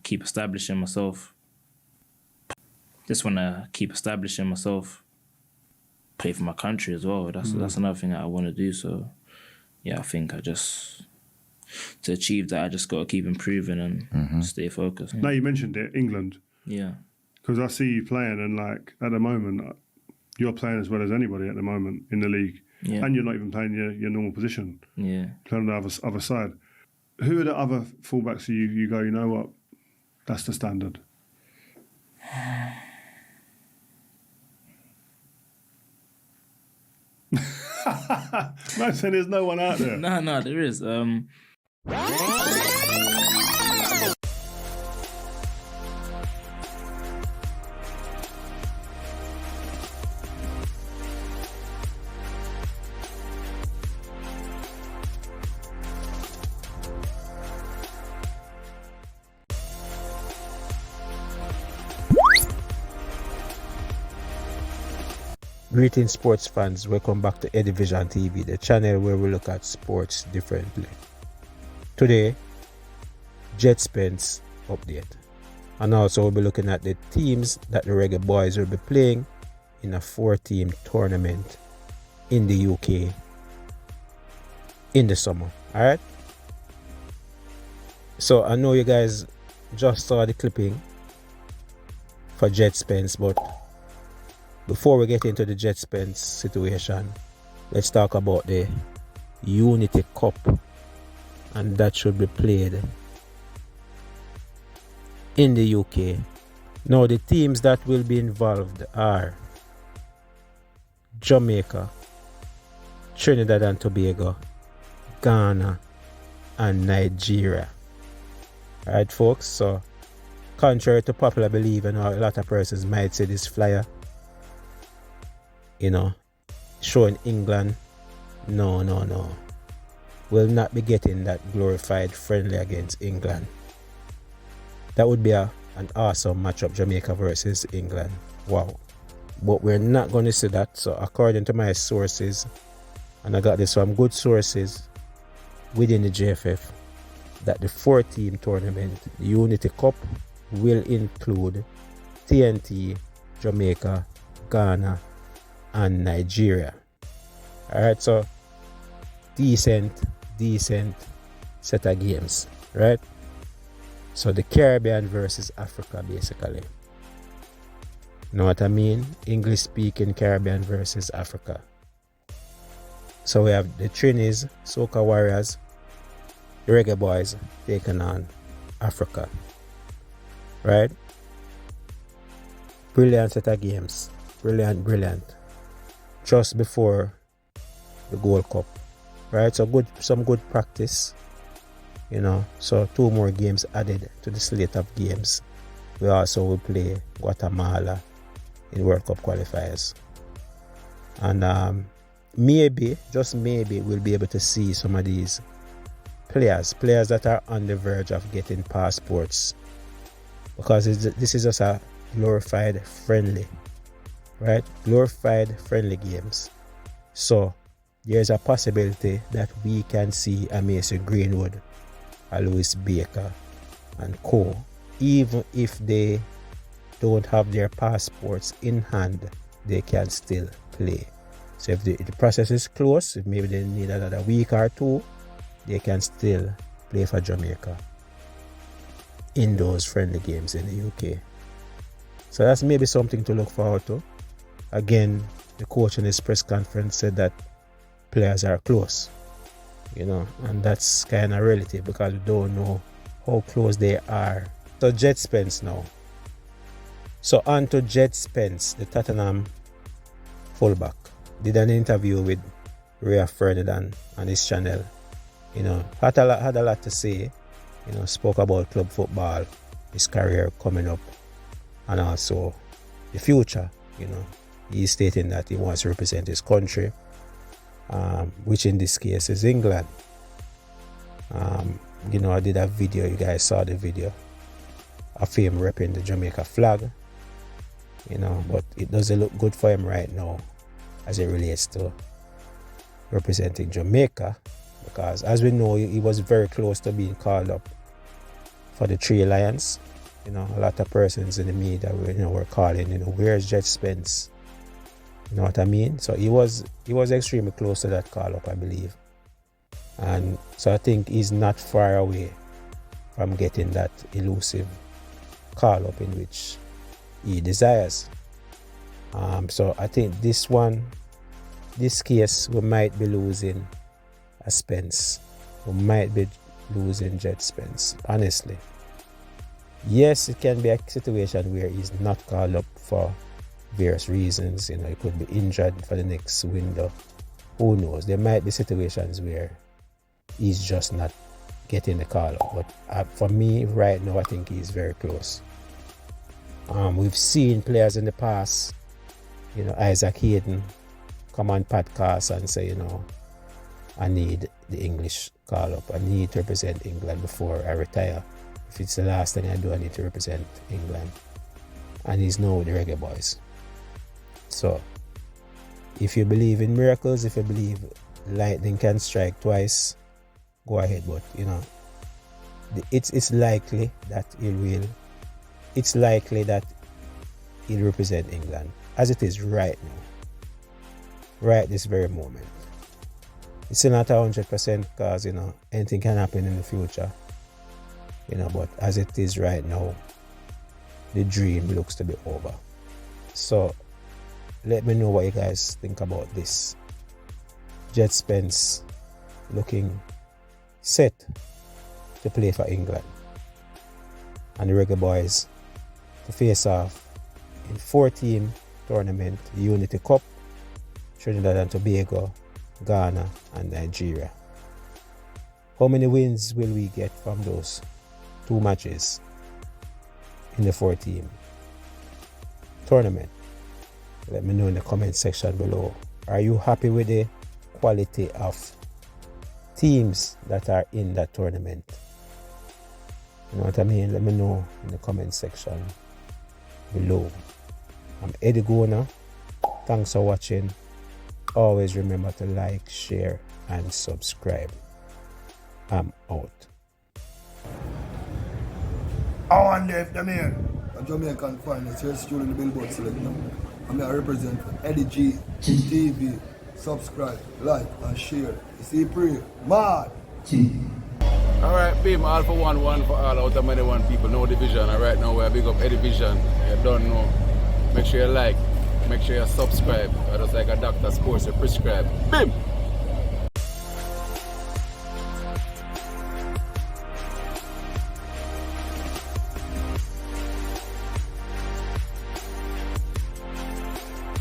keep establishing myself. Just want to keep establishing myself. Play for my country as well. That's another thing that I want to do. So, yeah, I think to achieve that, I just got to keep improving and stay focused. Now you mentioned it, England. Yeah. Because I see you playing, and like at the moment, you're playing as well as anybody at the moment in the league. Yeah. And you're not even playing your normal position. Yeah. Playing on the other side. Who are the other fullbacks that you go, you know what, that's the standard? Man saying there's no one out there. No, there is. Greetings sports fans, welcome back to Edivision TV, the channel where we look at sports differently. Today, Djed Spence update. And also we'll be looking at the teams that the Reggae Boys will be playing in a 4-team tournament in the UK in the summer. Alright? So I know you guys just saw the clipping for Djed Spence, but before we get into the Djed Spence situation, let's talk about the Unity Cup, and that should be played in the UK. Now the teams that will be involved are Jamaica, Trinidad and Tobago, Ghana and Nigeria. Alright folks, so contrary to popular belief, and a lot of persons might say this flyer, showing England, no. We'll not be getting that glorified friendly against England. That would be an awesome matchup, Jamaica versus England. Wow. But we're not going to see that. So according to my sources, and I got this from good sources within the JFF, that the 4-team tournament, the Unity Cup, will include TNT, Jamaica, Ghana, and Nigeria. Alright, so decent set of games, right? So the Caribbean versus Africa, basically. Know what I mean? English speaking Caribbean versus Africa. So we have the Trinis, Soca Warriors, the Reggae Boys taking on Africa. Right? Brilliant set of games. Brilliant. Just before the Gold Cup, right? So some good practice, So 2 more games added to the slate of games. We also will play Guatemala in World Cup qualifiers, and just maybe we'll be able to see some of these players that are on the verge of getting passports, because this is just a glorified friendly. Right? Glorified friendly games. So there's a possibility that we can see a Mason Greenwood, a Lewis Baker and co, even if they don't have their passports in hand, they can still play. So if the process is close, if maybe they need another week or 2, they can still play for Jamaica in those friendly games in the UK. So that's maybe something to look forward to. Again, the coach in his press conference said that players are close, and that's kind of relative because we don't know how close they are. So Djed Spence now. So on to Djed Spence, the Tottenham fullback, did an interview with Rio Ferdinand on his channel. Had a lot to say. Spoke about club football, his career coming up, and also the future. He's stating that he wants to represent his country, which in this case is England. I did a video, you guys saw the video of him repping the Jamaica flag, but it doesn't look good for him right now as it relates to representing Jamaica, because as we know, he was very close to being called up for the 3 Lions, a lot of persons in the media were calling, where's Djed Spence? You know what I mean? So he was extremely close to that call up, I believe. And so I think he's not far away from getting that elusive call up in which he desires. So I think this case, we might be losing a Spence. We might be losing Djed Spence, honestly. Yes, it can be a situation where he's not called up for various reasons. He could be injured for the next window. Who knows? There might be situations where he's just not getting the call up. But for me, right now, I think he's very close. We've seen players in the past, Isaac Hayden come on podcasts and say, I need the English call up. I need to represent England before I retire. If it's the last thing I do, I need to represent England. And he's now with the Reggae Boys. So, if you believe in miracles, if you believe lightning can strike twice, go ahead. But, it's likely that he'll represent England as it is right now. Right this very moment. It's not 100% because, anything can happen in the future. But as it is right now, the dream looks to be over. So, let me know what you guys think about this. Djed Spence looking set to play for England. And the Reggae Boys to face off in 4-team tournament, Unity Cup, Trinidad and Tobago, Ghana and Nigeria. How many wins will we get from those 2 matches in the 4-team tournament? Let me know in the comment section below. Are you happy with the quality of teams that are in that tournament? You know what I mean? Let me know in the comment section below. I'm Eddie Gona. Thanks for watching. Always remember to like, share and subscribe. I'm out. And if the man, a Jamaican finest, here's still in the Billboard selector. I'm here to represent Eddie G TV. Subscribe, like and share. You see, pray. Mad. Alright, beam all for one for all out of many one people. No division. And right now we're big up Eddie Vision. You don't know. Make sure you like. Make sure you subscribe. Just like a doctor sports, you prescribe. Bim!